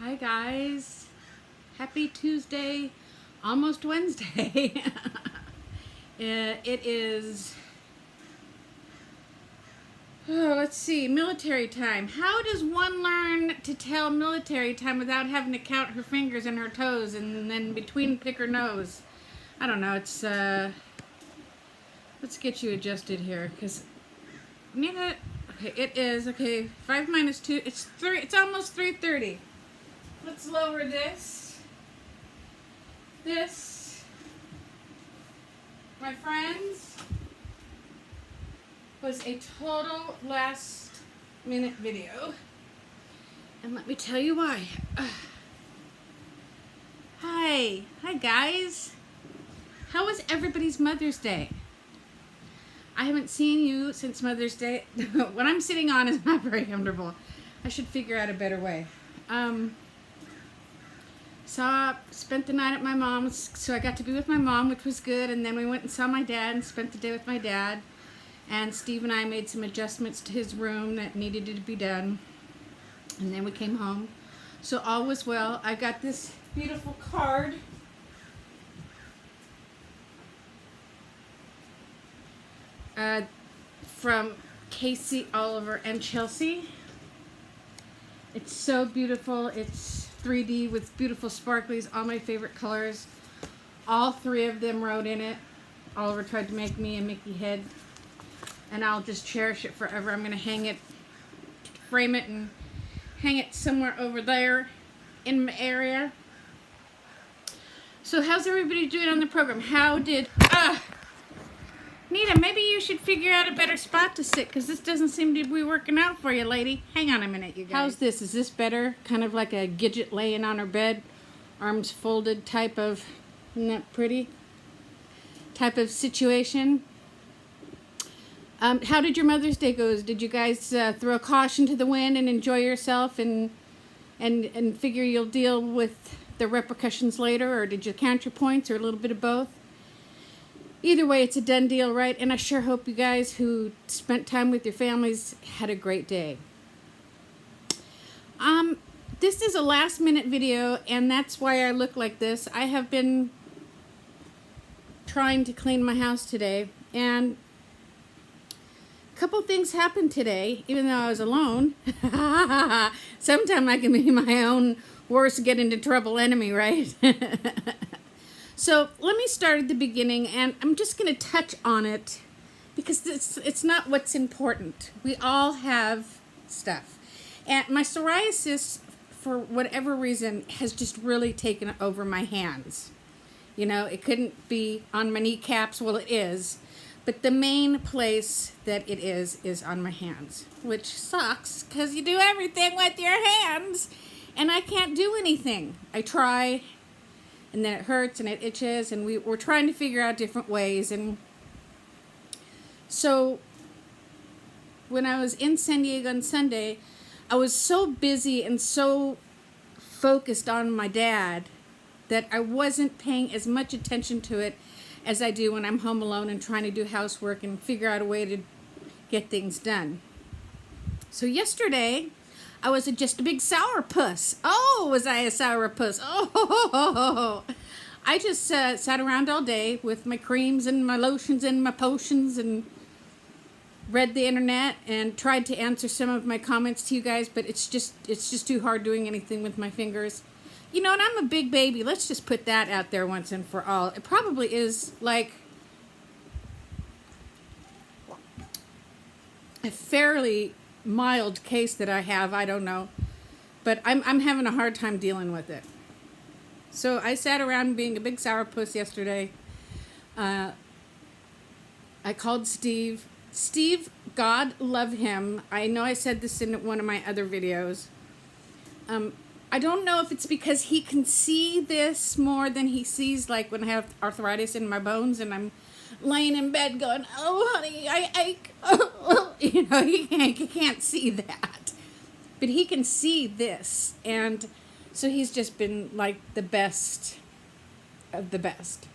Hi guys, happy Tuesday, almost Wednesday. It is, let's see, military time. How does one learn to tell military time without having to count her fingers and her toes and then between pick her nose? I don't know, it's, let's get you adjusted here, because, okay, it is, 5 minus 2, it's almost 3:30. Let's lower this. This, my friends, was a total last minute video. And let me tell you why. Hi guys. How was everybody's Mother's Day? I haven't seen you since Mother's Day. What I'm sitting on is not very comfortable. I should figure out a better way. Spent the night at my mom's, so I got to be with my mom, which was good, and then we went and saw my dad and spent the day with my dad, and Steve and I made some adjustments to his room that needed to be done, and then we came home. So all was well. I got this beautiful card from Casey, Oliver, and Chelsea. It's so beautiful. It's 3D with beautiful sparklies, all my favorite colors. All three of them wrote in it. Oliver tried to make me a Mickey head, and I'll just cherish it forever. I'm going to hang it, frame it, and hang it somewhere over there in my area. So how's everybody doing on the program? How did... Nita, maybe you should figure out a better spot to sit, because this doesn't seem to be working out for you, lady. Hang on a minute, you guys. How's this? Is this better? Kind of like a Gidget laying on her bed, arms folded type of, isn't that pretty? Type of situation. How did your Mother's Day go? Did you guys throw caution to the wind and enjoy yourself and figure you'll deal with the repercussions later, or did you count your points, or a little bit of both? Either way, it's a done deal, right? And I sure hope you guys who spent time with your families had a great day. This is a last minute video, and that's why I look like this. I have been trying to clean my house today, and a couple things happened today, even though I was alone. Sometimes I can be my own worst get into trouble enemy, right? So let me start at the beginning, and I'm just going to touch on it because it's not what's important. We all have stuff. And my psoriasis, for whatever reason, has just really taken over my hands. You know, it couldn't be on my kneecaps. Well, it is. But the main place that it is on my hands, which sucks because you do everything with your hands, and I can't do anything. I try, and then it hurts and it itches, and we're trying to figure out different ways. And so when I was in San Diego on Sunday, I was so busy and so focused on my dad that I wasn't paying as much attention to it as I do when I'm home alone and trying to do housework and figure out a way to get things done. So yesterday, I was just a big sourpuss. Oh, was I a sourpuss? Oh, I just sat around all day with my creams and my lotions and my potions and read the internet and tried to answer some of my comments to you guys, but it's just too hard doing anything with my fingers. You know, and I'm a big baby. Let's just put that out there once and for all. It probably is like a fairly mild case that I have, I don't know, but I'm having a hard time dealing with it. So I sat around being a big sourpuss yesterday. I called Steve. Steve, God love him. I know I said this in one of my other videos. I don't know if it's because he can see this more than he sees, like when I have arthritis in my bones and I'm laying in bed going, oh, honey, I ache. You know, he can't see that. But he can see this. And so he's just been like the best of the best.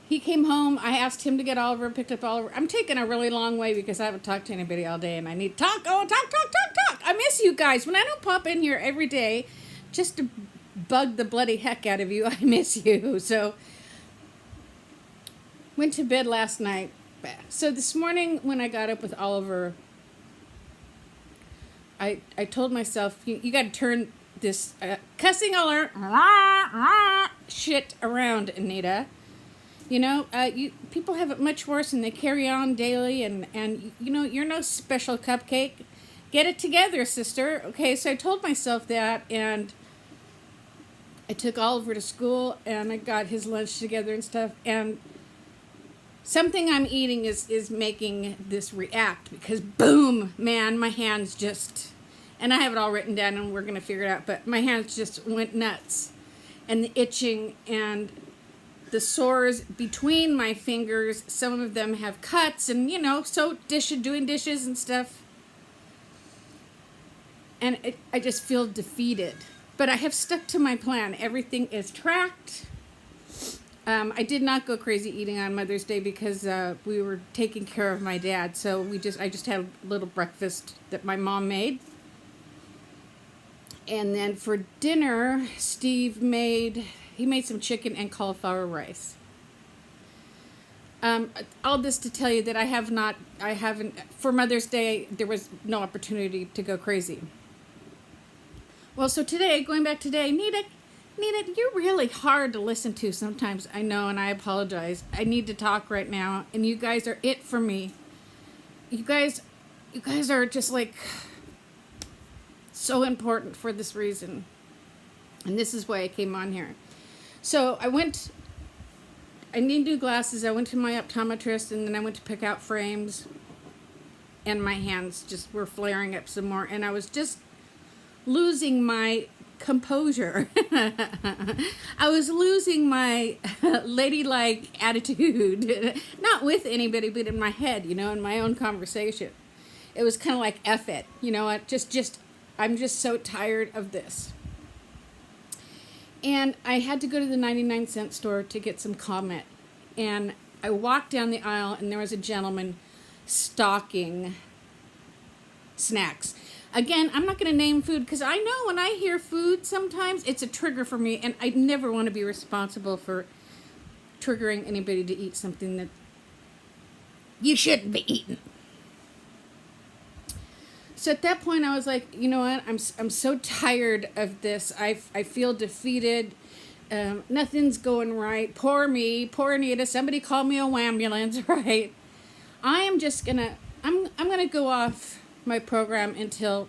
He came home. I asked him to get Oliver, picked up Oliver. I'm taking a really long way because I haven't talked to anybody all day and I need to talk. Oh, talk. I miss you guys. When I don't pop in here every day just to bug the bloody heck out of you, I miss you. So, went to bed last night. So this morning when I got up with Oliver, I told myself, you got to turn this cussing alert shit around, Anita. You know, people have it much worse and they carry on daily, and you know, you're no special cupcake. Get it together, sister. Okay, so I told myself that, and I took Oliver to school, and I got his lunch together and stuff, and something I'm eating is making this react, because boom, man, my hands just, and I have it all written down and we're going to figure it out, but my hands just went nuts, and the itching and the sores between my fingers, some of them have cuts, and you know, so doing dishes and stuff, and I just feel defeated. But I have stuck to my plan. Everything is tracked. I did not go crazy eating on Mother's Day because we were taking care of my dad. So I just had a little breakfast that my mom made. And then for dinner, Steve made some chicken and cauliflower rice. All this to tell you that I haven't, for Mother's Day, there was no opportunity to go crazy. Well, so today, going back today, Nita, you're really hard to listen to sometimes. I know, and I apologize. I need to talk right now, and you guys are it for me. You guys are just like so important for this reason. And this is why I came on here. So I need new glasses. I went to my optometrist, and then I went to pick out frames, and my hands just were flaring up some more, and I was just losing my composure. I was losing my ladylike attitude, not with anybody, but in my head, you know, in my own conversation. It was kind of like, F it, you know what, I'm just so tired of this. And I had to go to the 99-cent store to get some Comet. And I walked down the aisle, and there was a gentleman stocking snacks. Again, I'm not going to name food because I know when I hear food, sometimes it's a trigger for me, and I never want to be responsible for triggering anybody to eat something that you shouldn't be eating. So at that point, I was like, you know what? I'm so tired of this. I feel defeated. Nothing's going right. Poor me. Poor Anita. Somebody call me a wambulance, right? I'm gonna go off my program until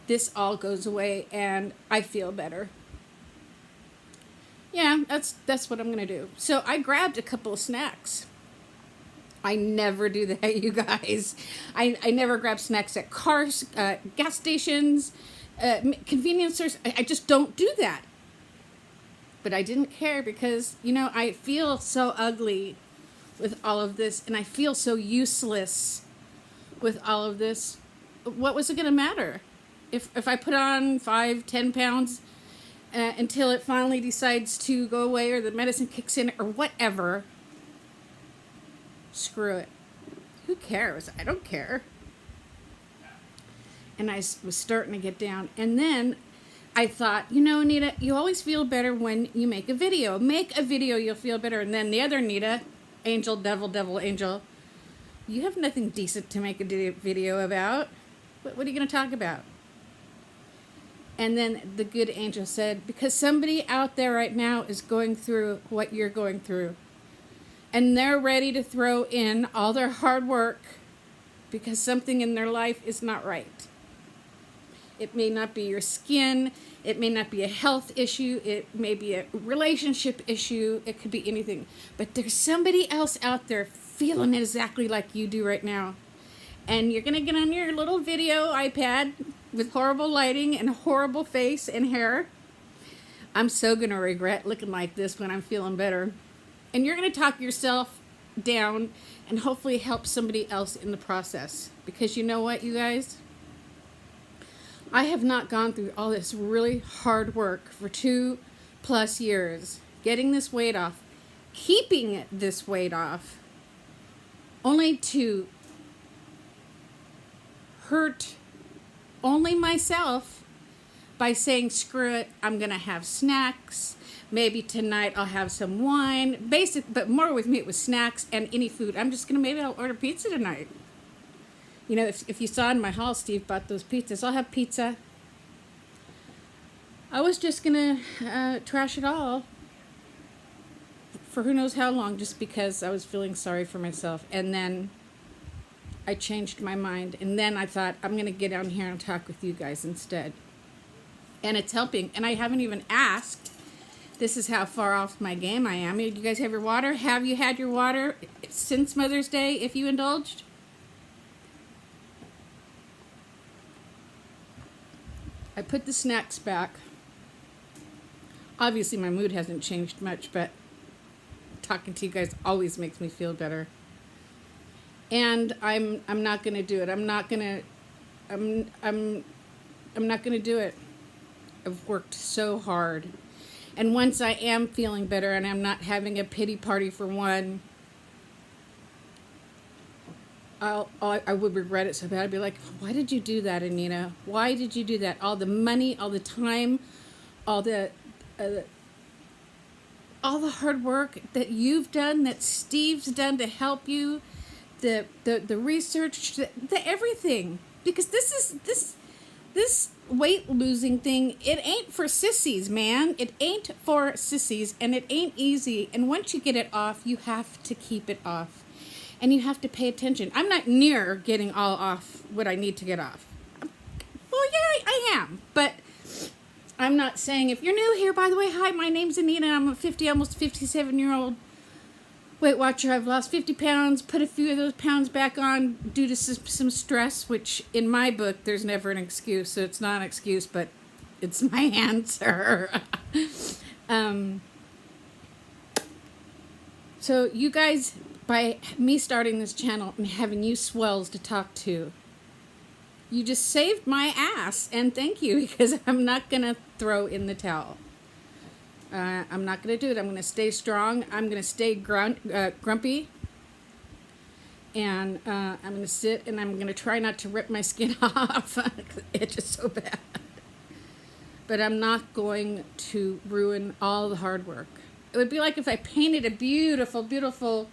this all goes away and I feel better. Yeah, that's what I'm gonna do. So I grabbed a couple of snacks. I never do that, you guys. I never grab snacks at cars, gas stations, convenience stores. I just don't do that. But I didn't care because, you know, I feel so ugly with all of this, and I feel so useless with all of this. What was it going to matter? If I put on 5-10 pounds until it finally decides to go away or the medicine kicks in or whatever, screw it. Who cares? I don't care. And I was starting to get down. And then I thought, you know, Anita, you always feel better when you make a video. Make a video, you'll feel better. And then the other Anita, angel, devil, angel, you have nothing decent to make a video about. What are you going to talk about? And then the good angel said, because somebody out there right now is going through what you're going through. And they're ready to throw in all their hard work because something in their life is not right. It may not be your skin. It may not be a health issue. It may be a relationship issue. It could be anything. But there's somebody else out there feeling exactly like you do right now. And you're going to get on your little video iPad with horrible lighting and horrible face and hair. I'm so going to regret looking like this when I'm feeling better. And you're going to talk yourself down and hopefully help somebody else in the process. Because you know what, you guys? I have not gone through all this really hard work for 2+ years. Getting this weight off. Keeping this weight off. Only to hurt only myself by saying, screw it, I'm going to have snacks. Maybe tonight I'll have some wine. But more with me, it was snacks and any food. I'm just going to, maybe I'll order pizza tonight. You know, if you saw in my haul, Steve bought those pizzas. I'll have pizza. I was just going to trash it all for who knows how long, just because I was feeling sorry for myself. And then I changed my mind. And then I thought, I'm going to get down here and talk with you guys instead. And it's helping. And I haven't even asked. This is how far off my game I am. You guys have your water? Have you had your water since Mother's Day, if you indulged? I put the snacks back. Obviously, my mood hasn't changed much, but talking to you guys always makes me feel better. And I'm not going to do it. I'm not going to do it. I've worked so hard. And once I am feeling better and I'm not having a pity party for one, I would regret it so bad. I'd be like, why did you do that, Anita? Why did you do that? All the money, all the time, all the hard work that you've done, that Steve's done to help you, the research, the everything. Because this weight losing thing, it ain't for sissies, man. It ain't for sissies, and it ain't easy. And once you get it off, you have to keep it off. And you have to pay attention. I'm not near getting all off what I need to get off. Well, yeah, I am. But I'm not saying, if you're new here, by the way, hi, my name's Anita. I'm a 50, almost 57-year-old Weight Watcher. I've lost 50 pounds, put a few of those pounds back on due to some stress, which in my book, there's never an excuse. So it's not an excuse, but it's my answer. So you guys, by me starting this channel and having you swells to talk to, you just saved my ass, and thank you, because I'm not going to throw in the towel. I'm not going to do it. I'm going to stay strong. I'm going to stay grumpy, and I'm going to sit, and I'm going to try not to rip my skin off. It's just so bad. But I'm not going to ruin all the hard work. It would be like if I painted a beautiful, beautiful,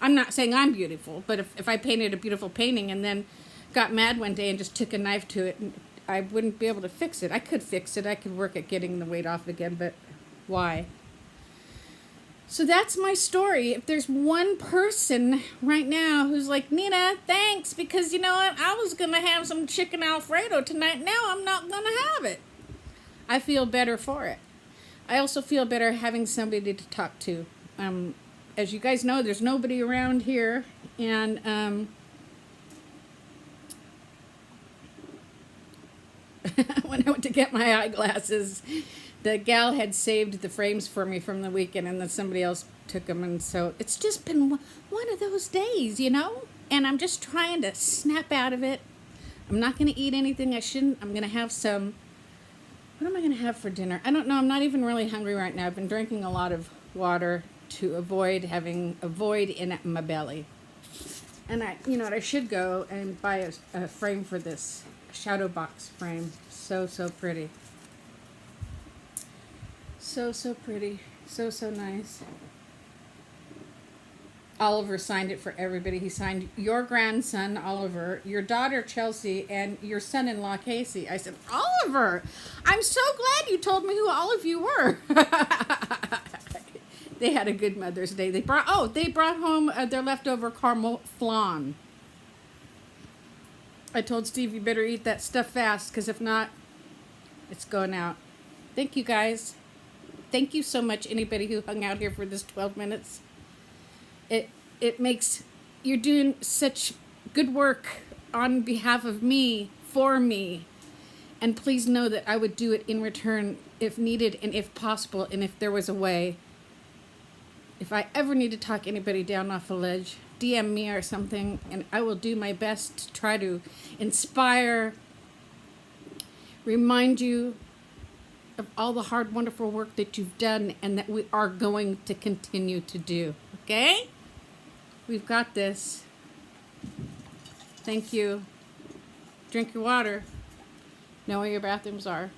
I'm not saying I'm beautiful, but if I painted a beautiful painting and then got mad one day and just took a knife to it, and I wouldn't be able to fix it. I could fix it. I could work at getting the weight off again, but why? So that's my story. If there's one person right now who's like, Nina, thanks, because you know what? I was going to have some chicken Alfredo tonight. Now I'm not going to have it. I feel better for it. I also feel better having somebody to talk to. As you guys know, there's nobody around here, and when I went to get my eyeglasses, the gal had saved the frames for me from the weekend, and then somebody else took them, and so it's just been one of those days, you know, and I'm just trying to snap out of it. I'm not going to eat anything I shouldn't. I'm going to have some, what am I going to have for dinner? I don't know. I'm not even really hungry right now. I've been drinking a lot of water to avoid having a void in my belly. And I should go and buy a frame for this, shadow box frame. So pretty. So pretty. So nice. Oliver signed it for everybody. He signed your grandson, Oliver, your daughter, Chelsea, and your son-in-law, Casey. I said, Oliver, I'm so glad you told me who all of you were. They had a good Mother's Day. They brought home their leftover caramel flan. I told Steve, you better eat that stuff fast, because if not, it's going out. Thank you, guys. Thank you so much, anybody who hung out here for this 12 minutes. It makes, you're doing such good work on behalf of me, for me. And please know that I would do it in return if needed and if possible and if there was a way. If I ever need to talk anybody down off a ledge, DM me or something, and I will do my best to try to inspire, remind you of all the hard, wonderful work that you've done and that we are going to continue to do. Okay? We've got this. Thank you. Drink your water. Know where your bathrooms are.